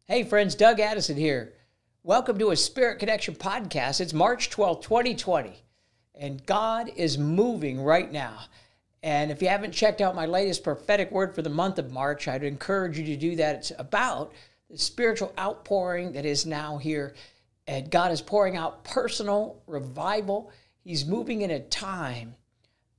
Hey friends, Doug Addison here. Welcome to a Spirit Connection podcast. It's March 12th, 2020, and God is moving right now. And if you haven't checked out my latest prophetic word for the month of March, I'd encourage you to do that. It's about the spiritual outpouring that is now here. And God is pouring out personal revival. He's moving in a time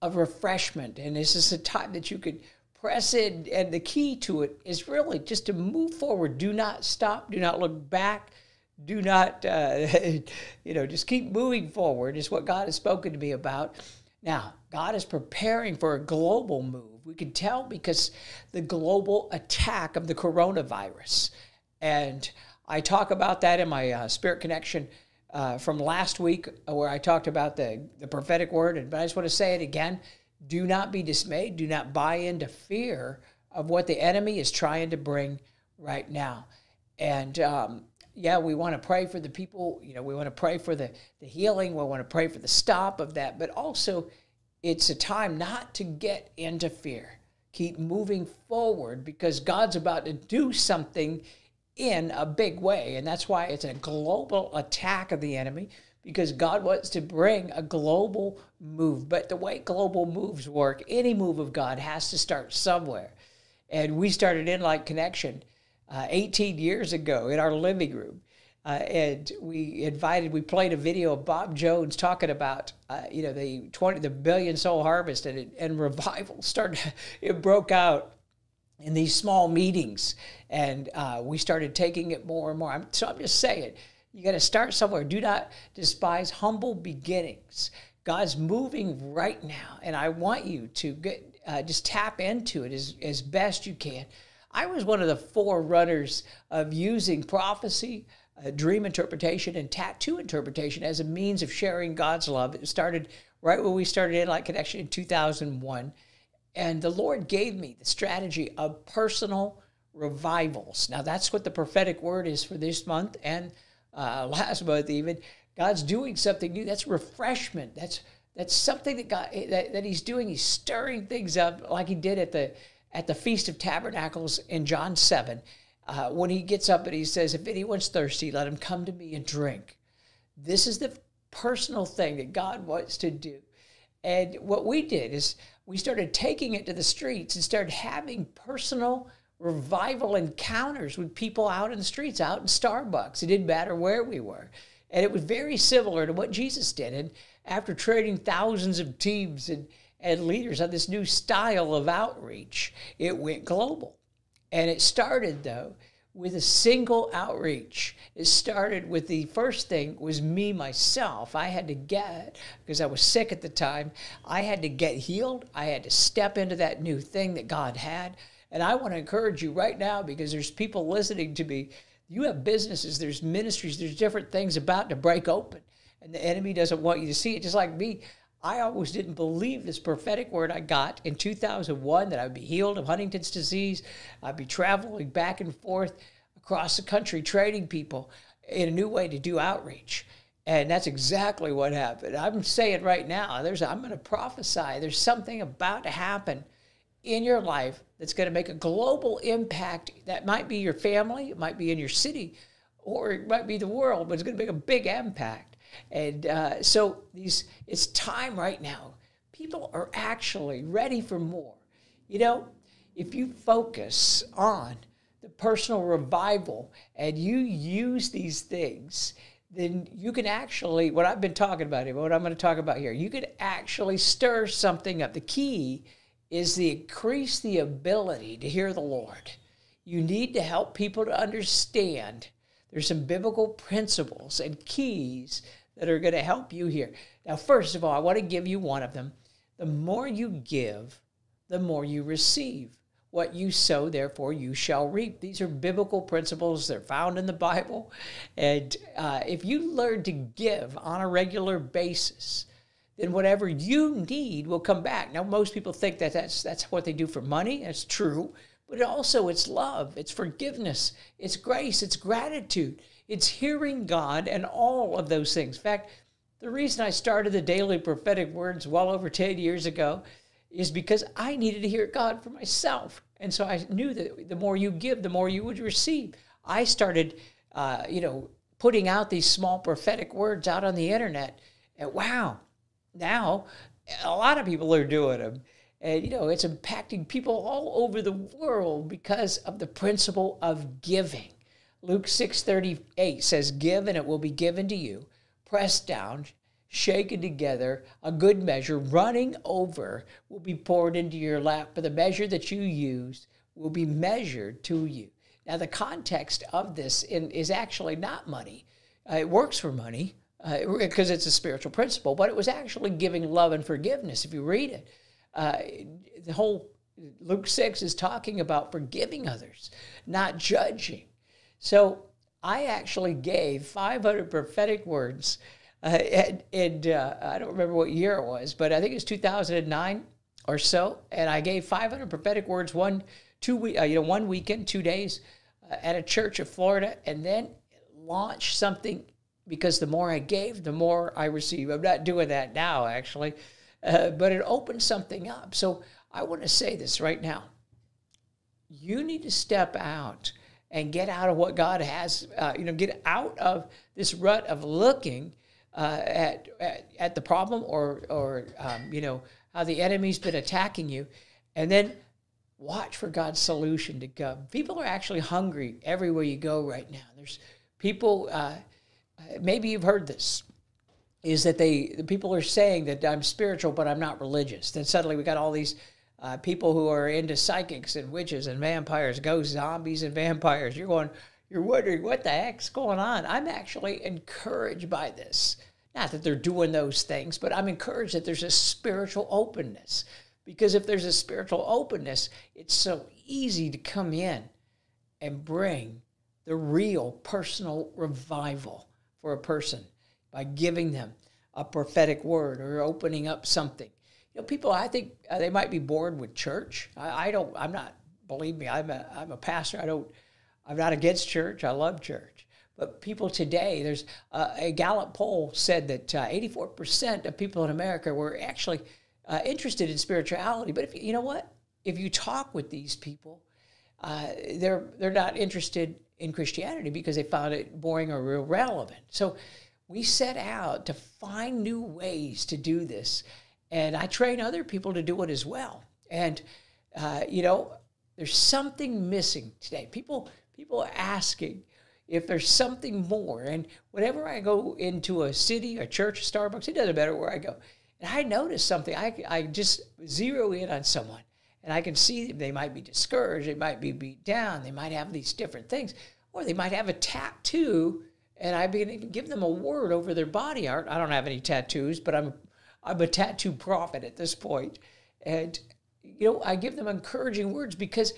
of refreshment. And this is a time that you could press in. And the key to it is really just to move forward. Do not stop. Do not look back. Do not, just keep moving forward is what God has spoken to me about. Now, God is preparing for a global move. We can tell because the global attack of the coronavirus. And I talk about that in my Spirit Connection from last week, where I talked about the prophetic word. But I just want to say it again. Do not be dismayed. Do not buy into fear of what the enemy is trying to bring right now. And we want to pray for the people. We want to pray for the healing. We want to pray for the stop of that. But also, it's a time not to get into fear. Keep moving forward because God's about to do something in a big way. And that's why it's a global attack of the enemy, because God wants to bring a global move. But the way global moves work, any move of God has to start somewhere. And we started In-Light Connection 18 years ago in our living room. And we played a video of Bob Jones talking about, the billion soul harvest and revival it broke out in these small meetings. And we started taking it more and more. So I'm just saying, you got to start somewhere. Do not despise humble beginnings. God's moving right now. And I want you to just tap into it as best you can. I was one of the forerunners of using prophecy, dream interpretation, and tattoo interpretation as a means of sharing God's love. It started right when we started In-Light Connection in 2001. And the Lord gave me the strategy of personal revivals. Now, that's what the prophetic word is for this month and last month even. God's doing something new. That's refreshment. That's something that God that He's doing. He's stirring things up like He did at the Feast of Tabernacles in John 7, when He gets up and He says, if anyone's thirsty, let him come to me and drink. This is the personal thing that God wants to do. And what we did is we started taking it to the streets and started having personal revival encounters with people out in the streets, out in Starbucks. It didn't matter where we were. And it was very similar to what Jesus did. And after training thousands of teams and leaders on this new style of outreach, it went global. And it started, though, with a single outreach. It started with the first thing was me, myself. I had to because I was sick at the time, I had to get healed. I had to step into that new thing that God had. And I want to encourage you right now, because there's people listening to me. You have businesses, there's ministries, there's different things about to break open. And the enemy doesn't want you to see it, just like me. I always didn't believe this prophetic word I got in 2001 that I would be healed of Huntington's disease. I'd be traveling back and forth across the country, training people in a new way to do outreach. And that's exactly what happened. I'm saying right now, I'm going to prophesy. There's something about to happen in your life that's going to make a global impact. That might be your family, it might be in your city, or it might be the world, but it's going to make a big impact. And so it's time right now. People are actually ready for more. If you focus on the personal revival and you use these things, then you can actually, what I've been talking about here, what I'm going to talk about here, you could actually stir something up. The key is to increase the ability to hear the Lord. You need to help people to understand there's some biblical principles and keys that are going to help you here. Now, first of all, I want to give you one of them. The more you give, the more you receive. What you sow, therefore, you shall reap. These are biblical principles. They're found in the Bible. And if you learn to give on a regular basis, then whatever you need will come back. Now, most people think that that's what they do for money. That's true. But also it's love, it's forgiveness, it's grace, it's gratitude. It's hearing God and all of those things. In fact, the reason I started the Daily Prophetic Words well over 10 years ago is because I needed to hear God for myself. And so I knew that the more you give, the more you would receive. I started, putting out these small prophetic words out on the internet. And wow, now a lot of people are doing them. And, it's impacting people all over the world because of the principle of giving. Luke 6:38 says, "Give, and it will be given to you. Pressed down, shaken together, a good measure, running over, will be poured into your lap. For the measure that you use will be measured to you." Now, the context of this is actually not money. It works for money because it's a spiritual principle, but it was actually giving love and forgiveness. If you read it, the whole Luke 6 is talking about forgiving others, not judging. So I actually gave 500 prophetic words, and I don't remember what year it was, but I think it was 2009 or so. And I gave 500 prophetic words one weekend, 2 days at a church in Florida, and then launched something because the more I gave, the more I received. I'm not doing that now, actually, but it opened something up. So I want to say this right now. You need to step out and get out of what God has, get out of this rut of looking at the problem or how the enemy's been attacking you, and then watch for God's solution to come. People are actually hungry everywhere you go right now. There's people, maybe you've heard this, is that the people are saying that I'm spiritual, but I'm not religious. Then suddenly we got all these people who are into psychics and witches and vampires, ghosts, zombies, and vampires. You're wondering what the heck's going on. I'm actually encouraged by this. Not that they're doing those things, but I'm encouraged that there's a spiritual openness. Because if there's a spiritual openness, it's so easy to come in and bring the real personal revival for a person by giving them a prophetic word or opening up something. People, I think they might be bored with church. Believe me, I'm a pastor. I'm not against church. I love church. But people today, there's a Gallup poll said that 84% of people in America were actually interested in spirituality. But you know what? If you talk with these people, they're not interested in Christianity because they found it boring or irrelevant. So we set out to find new ways to do this. And I train other people to do it as well. And, there's something missing today. People are asking if there's something more. And whenever I go into a city, a church, a Starbucks, it doesn't matter where I go. And I notice something. I just zero in on someone. And I can see they might be discouraged. They might be beat down. They might have these different things. Or they might have a tattoo. And I begin to give them a word over their body art. I don't have any tattoos, but I'm a tattoo prophet at this point. And, I give them encouraging words because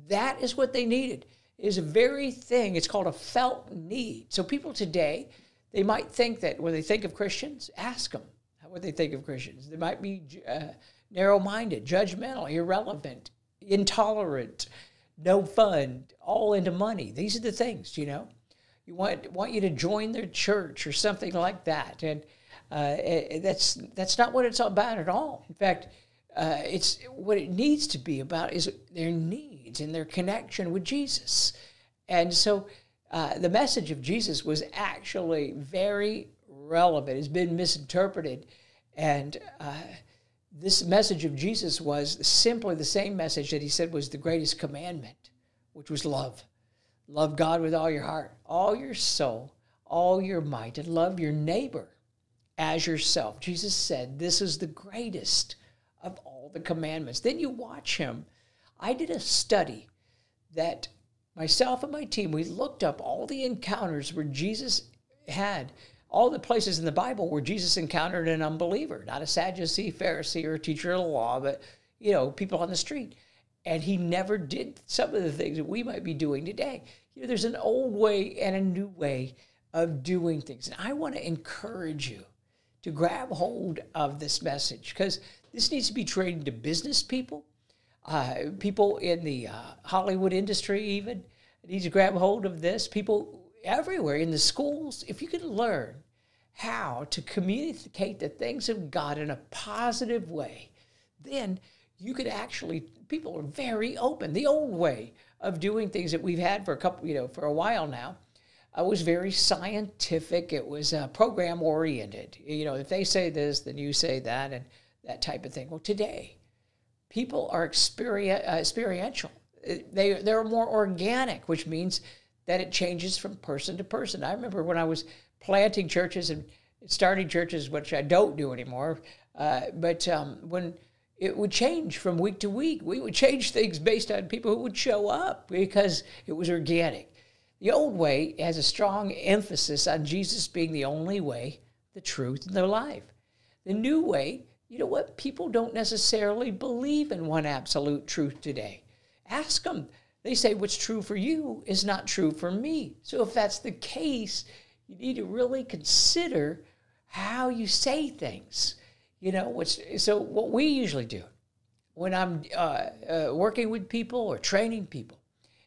that is what they needed. It is a very thing. It's called a felt need. So people today, they might think that when they think of Christians, ask them what they think of Christians. They might be narrow-minded, judgmental, irrelevant, intolerant, no fun, all into money. These are the things, You want you to join their church or something like that. And that's not what it's about at all. In fact, it's what it needs to be about is their needs and their connection with Jesus. And so the message of Jesus was actually very relevant. It's been misinterpreted. And this message of Jesus was simply the same message that he said was the greatest commandment, which was love. Love God with all your heart, all your soul, all your might, and love your neighbor as yourself. Jesus said, this is the greatest of all the commandments. Then you watch him. I did a study that myself and my team, we looked up all the encounters where Jesus had, all the places in the Bible where Jesus encountered an unbeliever, not a Sadducee, Pharisee, or a teacher of the law, but, people on the street. And he never did some of the things that we might be doing today. There's an old way and a new way of doing things. And I want to encourage you to grab hold of this message because this needs to be trained to business people, people in the Hollywood industry even need to grab hold of this, people everywhere in the schools. If you can learn how to communicate the things of God in a positive way, then you could actually, people are very open. The old way of doing things that we've had for for a while now, was very scientific. It was program oriented. If they say this, then you say that, and that type of thing. Well, today, people are experiential. They're more organic, which means that it changes from person to person. I remember when I was planting churches and starting churches, which I don't do anymore, but when it would change from week to week, we would change things based on people who would show up because it was organic. The old way has a strong emphasis on Jesus being the only way, the truth, and the life. The new way, you know what? People don't necessarily believe in one absolute truth today. Ask them. They say what's true for you is not true for me. So if that's the case, you need to really consider how you say things. So what we usually do when I'm working with people or training people,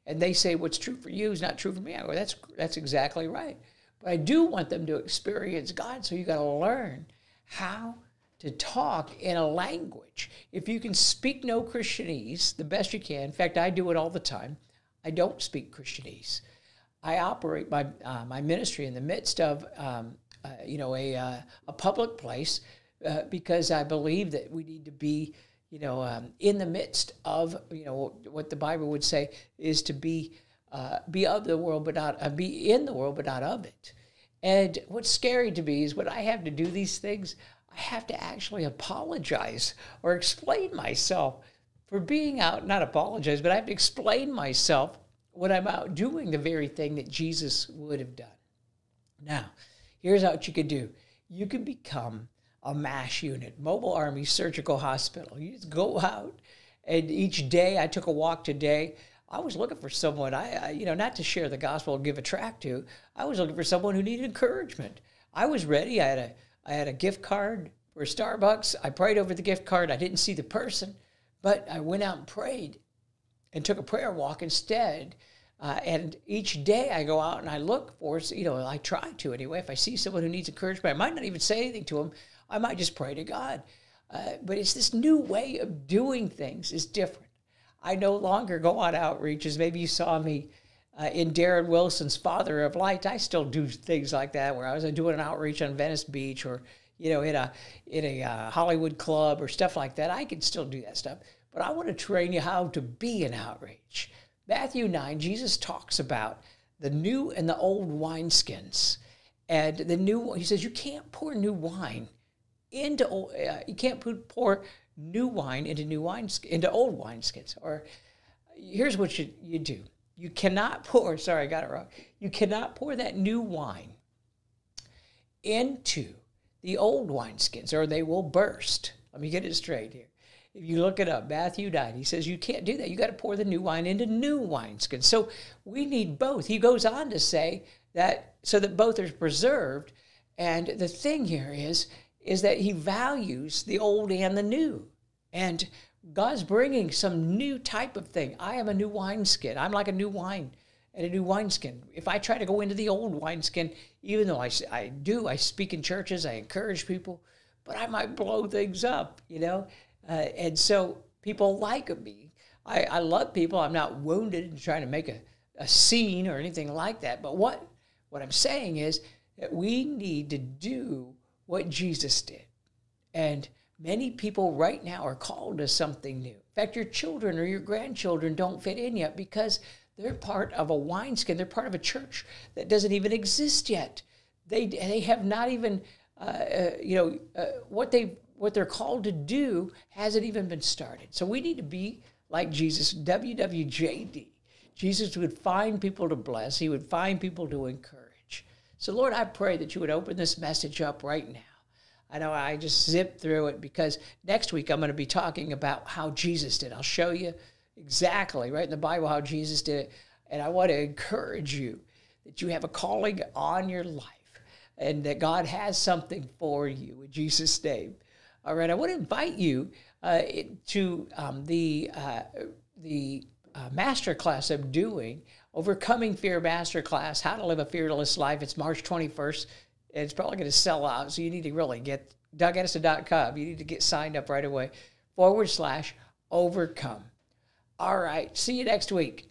and they say what's true for you is not true for me, I go, that's exactly right. But I do want them to experience God, so you got to learn how to talk in a language. If you can speak no Christianese, the best you can. In fact, I do it all the time. I don't speak Christianese. I operate my ministry in the midst of a public place because I believe that we need to be in the midst of what the Bible would say is to be of the world, but not be in the world, but not of it. And what's scary to me is when I have to do these things, I have to actually apologize or explain myself for being out, not apologize, but I have to explain myself when I'm out doing the very thing that Jesus would have done. Now, here's what you could do. You can become a MASH unit, Mobile Army Surgical Hospital. You just go out, and each day, I took a walk today. I was looking for someone, not to share the gospel and give a tract to. I was looking for someone who needed encouragement. I was ready. I had a gift card for Starbucks. I prayed over the gift card. I didn't see the person, but I went out and prayed and took a prayer walk instead. And each day I go out and I look for, I try to anyway. If I see someone who needs encouragement, I might not even say anything to them. I might just pray to God. But it's this new way of doing things is different. I no longer go on outreaches. Maybe you saw me in Darren Wilson's Father of Light. I still do things like that where I was doing an outreach on Venice Beach or, in a Hollywood club or stuff like that. I can still do that stuff. But I want to train you how to be an outreach. Matthew 9, Jesus talks about the new and the old wineskins. And he says, you can't pour new wine into pour new wine into old wineskins. Or here's what you do. You cannot pour, sorry, I got it wrong. You cannot pour that new wine into the old wineskins or they will burst. Let me get it straight here. If you look it up, Matthew 9, he says you can't do that. You got to pour the new wine into new wineskins. So we need both. He goes on to say that so that both are preserved. And the thing here is that he values the old and the new. And God's bringing some new type of thing. I am a new wineskin. I'm like a new wine and a new wineskin. If I try to go into the old wineskin, even though I speak in churches, I encourage people, but I might blow things up, and so people like me. I love people. I'm not wounded and trying to make a scene or anything like that. But what I'm saying is that we need to do what Jesus did. And many people right now are called to something new. In fact, your children or your grandchildren don't fit in yet because they're part of a wineskin. They're part of a church that doesn't even exist yet. They have not even, what they're called to do hasn't even been started. So we need to be like Jesus, WWJD. Jesus would find people to bless. He would find people to encourage. So Lord, I pray that you would open this message up right now. I know I just zipped through it because next week I'm going to be talking about how Jesus did. I'll show you exactly right in the Bible how Jesus did it. And I want to encourage you that you have a calling on your life and that God has something for you in Jesus' name. All right, I want to invite you to the master class I'm doing, Overcoming Fear Masterclass, How to Live a Fearless Life. It's March 21st. It's probably going to sell out, so you need to really get DougAddison.com. You need to get signed up right away, / overcome. All right. See you next week.